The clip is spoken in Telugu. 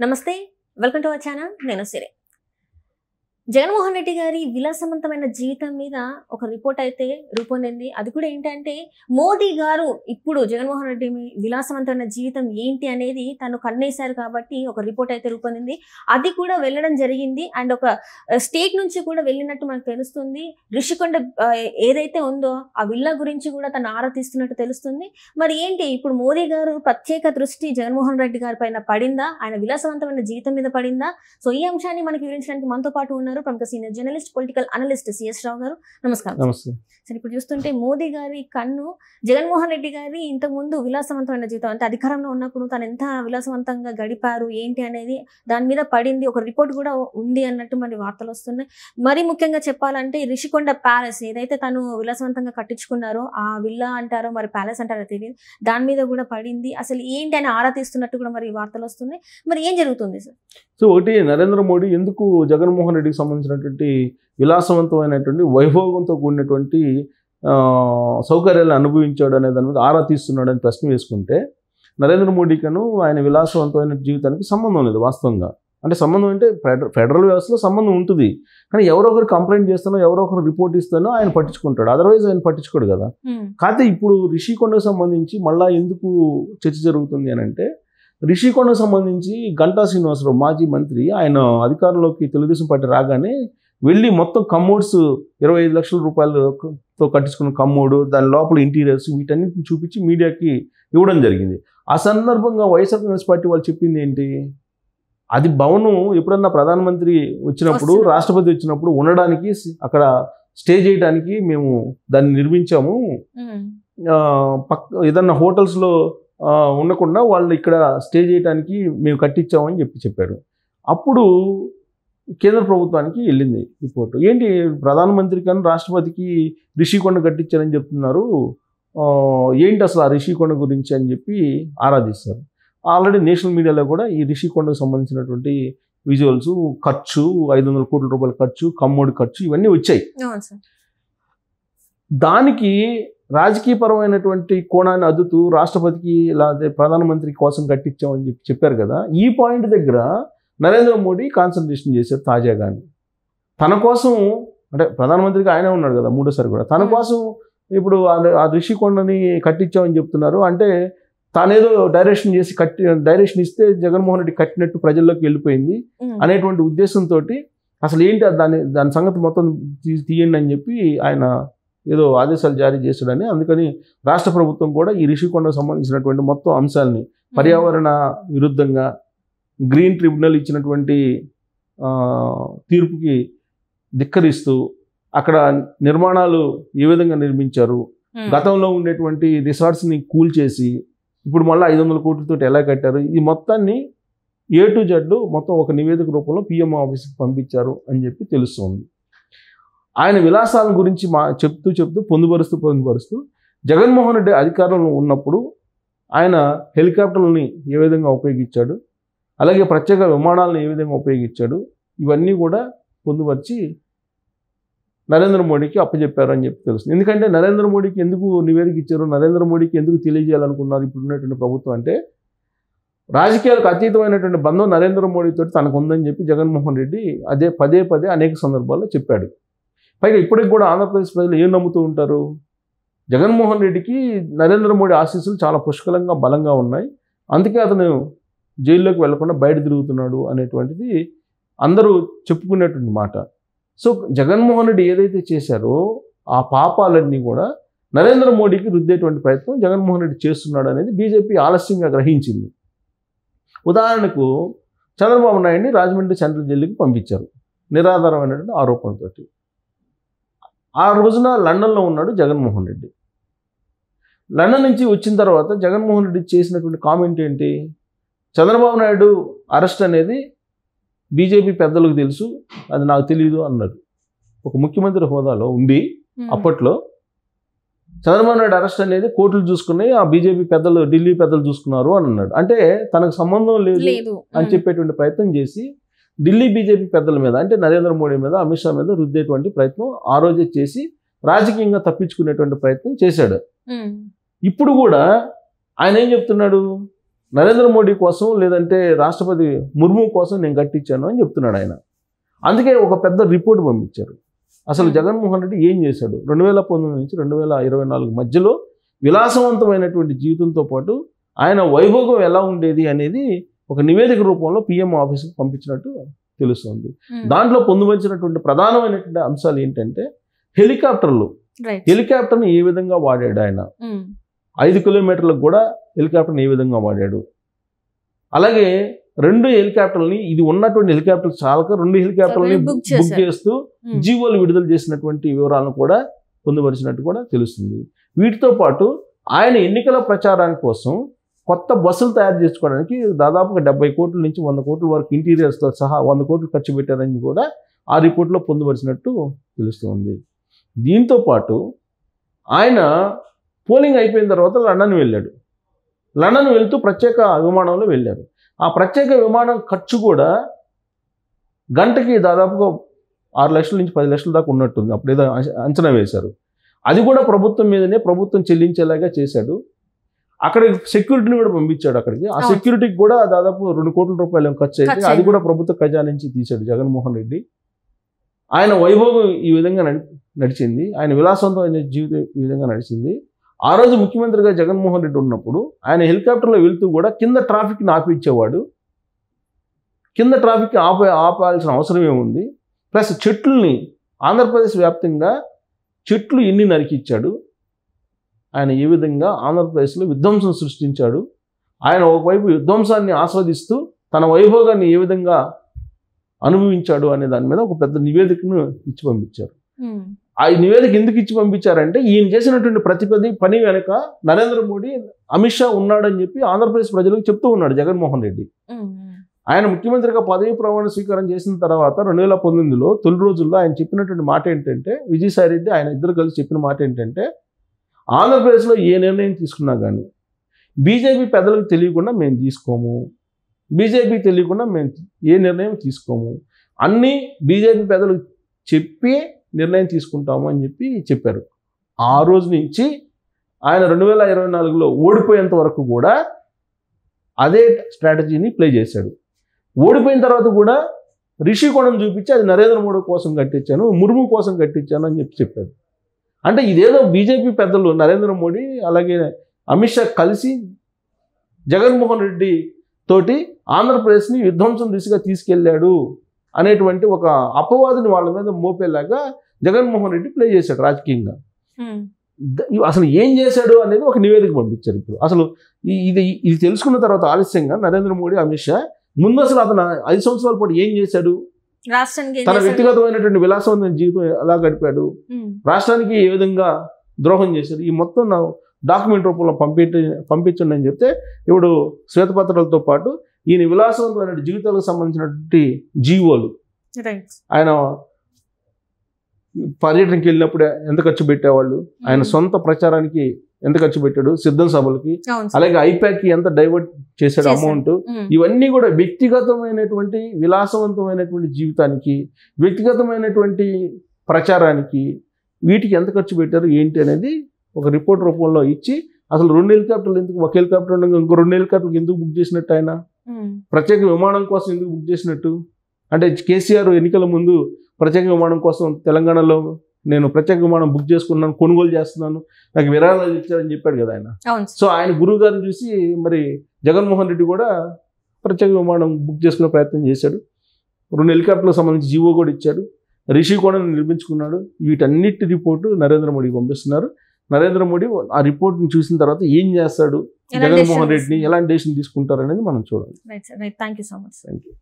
నమస్తే, వెల్కమ్ టు అవర్ ఛానల్. నేను సిరి. జగన్మోహన్ రెడ్డి గారి విలాసవంతమైన జీవితం మీద ఒక రిపోర్ట్ అయితే రూపొందింది. అది కూడా ఏంటంటే మోదీ గారు ఇప్పుడు జగన్మోహన్ రెడ్డి విలాసవంతమైన జీవితం ఏంటి అనేది తను కన్నేశారు కాబట్టి ఒక రిపోర్ట్ అయితే రూపొందింది. అది కూడా వెళ్ళడం జరిగింది. అండ్ ఒక స్టేట్ నుంచి కూడా వెళ్ళినట్టు మనకు తెలుస్తుంది. రిషికొండ ఏదైతే ఉందో ఆ విల్లా గురించి కూడా తను ఆరా తీస్తున్నట్టు తెలుస్తుంది. మరి ఏంటి ఇప్పుడు మోదీ గారు ప్రత్యేక దృష్టి జగన్మోహన్ రెడ్డి గారి పైన పడిందా, ఆయన విలాసవంతమైన జీవితం మీద పడిందా? సో ఈ అంశాన్ని మనకి వివరించడానికి మనతో పాటు ఉన్నారు ప్రముఖ senior journalist, political analyst C S Rao garu. నమస్కారం. నమస్తే. సరే, ఇప్పుడు చూస్తుంటే మోదీ గారి కన్ను జగన్మోహన్ రెడ్డి గారి ఇంతకుముందు విలాసవంతమైన జీవితం అంటే అధికారంలో ఉన్నప్పుడు తను ఎంత విలాసవంతంగా గడిపారు ఏంటి అనేది దాని మీద పడింది. ఒక రిపోర్ట్ కూడా ఉంది అన్నట్టు మరి వార్తలు వస్తున్నాయి. మరి ముఖ్యంగా చెప్పాలంటే రిషికొండ ప్యాలెస్ ఏదైతే తను విలాసవంతంగా కట్టించుకున్నారో ఆ విల్లా అంటారో మరి ప్యాలెస్ అంటారో తెలియదు, దాని మీద కూడా పడింది. అసలు ఏంటి అని ఆరా తీస్తున్నట్టు కూడా మరి వార్తలు వస్తున్నాయి. మరి ఏం జరుగుతుంది సార్? సో ఒకటి, నరేంద్ర మోడీ ఎందుకు జగన్మోహన్ రెడ్డికి సంబంధించినటువంటి విలాసవంతమైనటువంటి వైభోగంతో కూడినటువంటి సౌకర్యాలను అనుభవించాడు అనే దాని మీద ఆరా తీస్తున్నాడు అని ప్రశ్న వేసుకుంటే, నరేంద్ర మోడీకను ఆయన విలాసవంతమైన జీవితానికి సంబంధం లేదు వాస్తవంగా. అంటే సంబంధం అంటే ఫెడరల్ వ్యవస్థలో సంబంధం ఉంటుంది, కానీ ఎవరో ఒకరు కంప్లైంట్ చేస్తానో ఎవరో ఒకరు రిపోర్ట్ ఇస్తానో ఆయన పట్టించుకుంటాడు, అదర్వైజ్ ఆయన పట్టించుకోడు కదా. కాకపోతే ఇప్పుడు రిషికొండకు సంబంధించి మళ్ళీ ఎందుకు చర్చ జరుగుతుంది అని అంటే, రిషికొండకు సంబంధించి గంటా శ్రీనివాసరావు మాజీ మంత్రి ఆయన అధికారంలోకి తెలుగుదేశం పార్టీ రాగానే వెళ్ళి మొత్తం కమ్మోడ్స్ 25 లక్షల రూపాయలతో కట్టించుకున్న కమ్మోడు, దాని లోపల ఇంటీరియర్స్ వీటన్నిటిని చూపించి మీడియాకి ఇవ్వడం జరిగింది. ఆ సందర్భంగా వైఎస్ఆర్ కాంగ్రెస్ పార్టీ వాళ్ళు చెప్పింది ఏంటి, అది భవనం ఎప్పుడన్నా ప్రధానమంత్రి వచ్చినప్పుడు, రాష్ట్రపతి వచ్చినప్పుడు ఉండడానికి అక్కడ స్టే చేయడానికి మేము దాన్ని నిర్మించాము, ఏదన్నా హోటల్స్లో ఉండకుండా వాళ్ళు ఇక్కడ స్టే చేయడానికి మేము కట్టించామని చెప్పారు. అప్పుడు కేంద్ర ప్రభుత్వానికి వెళ్ళింది రిపోర్టు. ఏంటి ప్రధానమంత్రి కానీ రాష్ట్రపతికి రిషికొండ కట్టించారని చెప్తున్నారు, ఏంటి అసలు ఆ రిషికొండ గురించి అని చెప్పి ఆరాధిస్తారు. ఆల్రెడీ నేషనల్ మీడియాలో కూడా ఈ రిషికొండకు సంబంధించినటువంటి విజువల్స్, ఖర్చు 500 కోట్ల రూపాయల ఖర్చు, కమ్మోడి ఖర్చు ఇవన్నీ వచ్చాయి. దానికి రాజకీయపరమైనటువంటి కోణాన్ని అద్దుతూ రాష్ట్రపతికి లేదా ప్రధానమంత్రి కోసం కట్టించామని చెప్పారు కదా. ఈ పాయింట్ దగ్గర నరేంద్ర మోడీ కాన్సన్ట్రేషన్ చేశారు తాజాగాని. తన కోసం అంటే ప్రధానమంత్రిగా ఆయనే ఉన్నాడు కదా మూడోసారి కూడా, తన కోసం ఇప్పుడు ఆ రిషికొండని కట్టించామని చెప్తున్నారు. అంటే తానేదో డైరెక్షన్ ఇస్తే జగన్మోహన్ రెడ్డి కట్టినట్టు ప్రజల్లోకి వెళ్ళిపోయింది అనేటువంటి ఉద్దేశంతో అసలు ఏంటి దాని సంగతి మొత్తం తీయండి అని చెప్పి ఆయన ఏదో ఆదేశాలు జారీ చేశాడని. అందుకని రాష్ట్ర ప్రభుత్వం కూడా ఈ రిషికొండకు సంబంధించినటువంటి మొత్తం అంశాలని పర్యావరణ విరుద్ధంగా గ్రీన్ ట్రిబ్యునల్ ఇచ్చినటువంటి తీర్పుకి ధిక్కరిస్తూ అక్కడ నిర్మాణాలు ఏ విధంగా నిర్మించారు, గతంలో ఉండేటువంటి రిసార్ట్స్ని కూల్చేసి ఇప్పుడు మళ్ళీ 500 కోట్లతో ఎలా కట్టారు, ఈ మొత్తాన్ని A to Z మొత్తం ఒక నివేదిక రూపంలో PMO ఆఫీస్కి పంపించారు అని చెప్పి తెలుస్తుంది. ఆయన విలాసాల గురించి చెప్తూ పొందుపరుస్తూ జగన్మోహన్ రెడ్డి అధికారంలో ఉన్నప్పుడు ఆయన హెలికాప్టర్లని ఏ విధంగా ఉపయోగించాడు, అలాగే ప్రత్యేక విమానాలను ఏ విధంగా ఉపయోగించాడు, ఇవన్నీ కూడా పొందుపరిచి నరేంద్ర మోడీకి అప్పచెప్పారు అని చెప్పి తెలుస్తుంది. ఎందుకంటే నరేంద్ర మోడీకి ఎందుకు నివేదిక ఇచ్చారు, నరేంద్ర మోడీకి ఎందుకు తెలియజేయాలనుకున్నారు ఇప్పుడు ఉన్నటువంటి ప్రభుత్వం అంటే, రాజకీయాలకు అతీతమైనటువంటి బంధం నరేంద్ర మోడీతో తనకు ఉందని చెప్పి జగన్మోహన్ రెడ్డి పదే అనేక సందర్భాల్లో చెప్పాడు. పైగా ఇప్పటికి కూడా ఆంధ్రప్రదేశ్ ప్రజలు ఏం నమ్ముతూ ఉంటారు, జగన్మోహన్ రెడ్డికి నరేంద్ర మోడీ ఆశీస్సులు చాలా పుష్కలంగా బలంగా ఉన్నాయి, అందుకే అతను జైల్లోకి వెళ్లకుండా బయట తిరుగుతున్నాడు అనేటువంటిది అందరూ చెప్పుకునేటువంటి మాట. సో జగన్మోహన్ రెడ్డి ఏదైతే చేశారో ఆ పాపాలన్నీ కూడా నరేంద్ర మోడీకి రుద్దేటువంటి ప్రయత్నం జగన్మోహన్ రెడ్డి చేస్తున్నాడు అనేది బీజేపీ ఆలస్యంగా గ్రహించింది. ఉదాహరణకు చంద్రబాబు నాయుడిని రాజమండ్రి సెంట్రల్ జైలుకి పంపించారు నిరాధారమైనటువంటి ఆరోపణలతోటి. ఆ రోజున లండన్లో ఉన్నాడు జగన్మోహన్ రెడ్డి. లండన్ నుంచి వచ్చిన తర్వాత జగన్మోహన్ రెడ్డి చేసినటువంటి కామెంట్ ఏంటి, చంద్రబాబు నాయుడు అరెస్ట్ అనేది బీజేపీ పెద్దలకు తెలుసు, అది నాకు తెలియదు అన్నాడు. ఒక ముఖ్యమంత్రి హోదాలో ఉండి అప్పట్లో చంద్రబాబు నాయుడు అరెస్ట్ అనేది కోర్టులు చూసుకున్నాయి, ఆ బీజేపీ పెద్దలు ఢిల్లీ పెద్దలు చూసుకున్నారు అని అన్నాడు. అంటే తనకు సంబంధం లేదు అని చెప్పేటువంటి ప్రయత్నం చేసి ఢిల్లీ బీజేపీ పెద్దల మీద అంటే నరేంద్ర మోడీ మీద, అమిత్ షా మీద రుద్దేటువంటి ప్రయత్నం ఆ రోజే చేసి రాజకీయంగా తప్పించుకునేటువంటి ప్రయత్నం చేశాడు. ఇప్పుడు కూడా ఆయన ఏం చెప్తున్నాడు, నరేంద్ర మోడీ కోసం లేదంటే రాష్ట్రపతి ముర్ము కోసం నేను కట్టించాను అని చెప్తున్నాడు ఆయన. అందుకే ఒక పెద్ద రిపోర్ట్ పంపించారు. అసలు జగన్మోహన్ రెడ్డి ఏం చేశాడు 2019 నుంచి 2024 మధ్యలో విలాసవంతమైనటువంటి జీవితంతో పాటు ఆయన వైభోగం ఎలా ఉండేది అనేది ఒక నివేదిక రూపంలో పిఎం ఆఫీస్కి పంపించినట్టు తెలుస్తుంది. దాంట్లో పొందుపరిచినటువంటి ప్రధానమైనటువంటి అంశాలు ఏంటంటే హెలికాప్టర్ని ఏ విధంగా వాడాడు ఆయన, 5 కిలోమీటర్లకు కూడా హెలికాప్టర్ని ఏ విధంగా వాడాడు, అలాగే 2 హెలికాప్టర్లని ఇది ఉన్నటువంటి హెలికాప్టర్ చాలక 2 హెలికాప్టర్లని బుక్ చేస్తూ జీవోలు విడుదల చేసినటువంటి వివరాలను కూడా పొందుపరిచినట్టు కూడా తెలుస్తుంది. వీటితో పాటు ఆయన ఎన్నికల ప్రచారానికి కోసం కొత్త బస్సులు తయారు చేసుకోవడానికి దాదాపుగా 70 కోట్ల నుంచి 100 కోట్ల వరకు ఇంటీరియర్స్తో సహా 100 కోట్లు ఖర్చు పెట్టారని కూడా ఆ రిపోర్ట్లో పొందుపరిచినట్టు తెలుస్తుంది. దీంతో పాటు ఆయన పోలింగ్ అయిపోయిన తర్వాత లండన్ వెళ్ళాడు. లండన్ వెళ్తూ ప్రత్యేక విమానంలో వెళ్ళారు. ఆ ప్రత్యేక విమానం ఖర్చు కూడా గంటకి దాదాపుగా 6 లక్షల నుంచి 10 లక్షల దాకా ఉన్నట్టుంది. అప్పుడు ఏదో అంచనా వేశారు. అది కూడా ప్రభుత్వం మీదనే ప్రభుత్వం చెల్లించేలాగా చేశాడు. అక్కడ సెక్యూరిటీని కూడా పంపించాడు అక్కడికి. ఆ సెక్యూరిటీకి కూడా దాదాపు 2 కోట్ల రూపాయలు ఖర్చు అయితే అది కూడా ప్రభుత్వ ఖజానా నుంచి తీశాడు జగన్మోహన్ రెడ్డి. ఆయన వైభోగం ఈ విధంగా నడిచింది. ఆయన విలాసవంతమైన జీవితం ఈ విధంగా నడిచింది. ఆ రోజు ముఖ్యమంత్రిగా జగన్మోహన్ రెడ్డి ఉన్నప్పుడు ఆయన హెలికాప్టర్లో వెళ్తూ కూడా కింద ట్రాఫిక్ని ఆపించేవాడు. కింద ట్రాఫిక్ ఆపాల్సిన అవసరం ఏముంది? ప్లస్ చెట్లని ఆంధ్రప్రదేశ్ వ్యాప్తంగా చెట్లు ఎన్ని నరికిచ్చాడు, ఆయన ఏ విధంగా ఆంధ్రప్రదేశ్లో విధ్వంసం సృష్టించాడు, ఆయన ఒకవైపు విధ్వంసాన్ని ఆస్వాదిస్తూ తన వైభోగాన్ని ఏ విధంగా అనుభవించాడు అనే దాని మీద ఒక పెద్ద నివేదికను ఇచ్చి పంపించారు. ఆ నివేదిక ఎందుకు ఇచ్చి పంపించారంటే ఈయన చేసినటువంటి ప్రతి పని వెనుక నరేంద్ర మోడీ, అమిత్ షా ఉన్నాడని చెప్పి ఆంధ్రప్రదేశ్ ప్రజలకు చెప్తూ ఉన్నాడు జగన్మోహన్ రెడ్డి. ఆయన ముఖ్యమంత్రిగా పదవి ప్రమాణ స్వీకారం చేసిన తర్వాత 2019లో తొలి రోజుల్లో ఆయన చెప్పినటువంటి మాట ఏంటంటే, విజయసాయి రెడ్డి ఆయన ఇద్దరు కలిసి చెప్పిన మాట ఏంటంటే, ఆంధ్రప్రదేశ్లో ఏ నిర్ణయం తీసుకున్నా కానీ బీజేపీ పెద్దలకు తెలియకుండా మేము తీసుకోము, బీజేపీకి తెలియకుండా మేము ఏ నిర్ణయం తీసుకోము, అన్నీ బీజేపీ పెద్దలకు చెప్పి నిర్ణయం తీసుకుంటాము అని చెప్పారు. ఆ రోజు నుంచి ఆయన 2024లో ఓడిపోయేంత వరకు కూడా అదే స్ట్రాటజీని ప్లే చేశాడు. ఓడిపోయిన తర్వాత కూడా రిషికొండను చూపించి అది నరేంద్ర మోడీ కోసం కట్టించాను, ముర్ము కోసం కట్టించాను అని చెప్పాడు. అంటే ఇదేదో బీజేపీ పెద్దలు నరేంద్ర మోడీ అలాగే అమిత్ షా కలిసి జగన్మోహన్ రెడ్డి తోటి ఆంధ్రప్రదేశ్ని విధ్వంసం దిశగా తీసుకెళ్లాడు అనేటువంటి ఒక అపవాదుని వాళ్ళ మీద మోపేలాగా జగన్మోహన్ రెడ్డి ప్లే చేశాడు రాజకీయంగా. అసలు ఏం చేశాడు అనేది ఒక నివేదిక పంపించారు. ఇప్పుడు అసలు ఇది తెలుసుకున్న తర్వాత ఆలస్యంగా నరేంద్ర మోడీ, అమిత్ షా ముందు అసలు అతను 5 సంవత్సరాల పాటు ఏం చేశాడు, తన వ్యక్తిగతమైనటువంటి విలాసవంతమైన జీవితం ఎలా గడిపాడు, రాష్ట్రానికి ఏ విధంగా ద్రోహం చేశాడు, ఈ మొత్తం నా డాక్యుమెంట్ రూపంలో పంపించండి అని చెప్తే ఇప్పుడు శ్వేతపత్రాలతో పాటు ఈయన విలాసవంతమైన జీవితాలకు సంబంధించినటువంటి జీవోలు, ఆయన పర్యటనకి వెళ్ళినప్పుడు ఎంత ఖర్చు పెట్టేవాళ్ళు, ఆయన సొంత ప్రచారానికి ఎంత ఖర్చు పెట్టాడు, సిద్ధం సభలకి, అలాగే ఐప్యాక్కి ఎంత డైవర్ట్ చేశాడు అమౌంట్, ఇవన్నీ కూడా వ్యక్తిగతమైనటువంటి విలాసవంతమైనటువంటి జీవితానికి, వ్యక్తిగతమైనటువంటి ప్రచారానికి, వీటికి ఎంత ఖర్చు పెట్టారు ఏంటి అనేది ఒక రిపోర్ట్ రూపంలో ఇచ్చి అసలు 2 హెలికాప్టర్లు ఎందుకు, ఒక హెలికాప్టర్ ఉండగా ఇంకో 2 హెలికాప్టర్లు ఎందుకు బుక్ చేసినట్టు, ఆయన ప్రత్యేక విమానం కోసం ఎందుకు బుక్ చేసినట్టు, అంటే కేసీఆర్ ఎన్నికల ముందు ప్రత్యేక విమానం కోసం తెలంగాణలో నేను ప్రత్యేక విమానం బుక్ చేసుకున్నాను, కొనుగోలు చేస్తున్నాను, నాకు విరాళాలు ఇచ్చారని చెప్పాడు కదా ఆయన. సో ఆయన గురువు గారిని చూసి మరి జగన్మోహన్ రెడ్డి కూడా ప్రత్యేక విమానం బుక్ చేసుకునే ప్రయత్నం చేశాడు. 2 హెలికాప్టర్లకు సంబంధించి జీవో కూడా ఇచ్చాడు, రిషికొండను నిర్మించుకున్నాడు. వీటన్నిటి రిపోర్టు నరేంద్ర మోడీకి పంపిస్తున్నారు. నరేంద్ర మోడీ ఆ రిపోర్ట్ని చూసిన తర్వాత ఏం చేస్తాడు, జగన్మోహన్ రెడ్డిని ఎలాంటి డెసిషన్ తీసుకుంటారు అనేది మనం చూడాలి. Thank you so much. Thank you.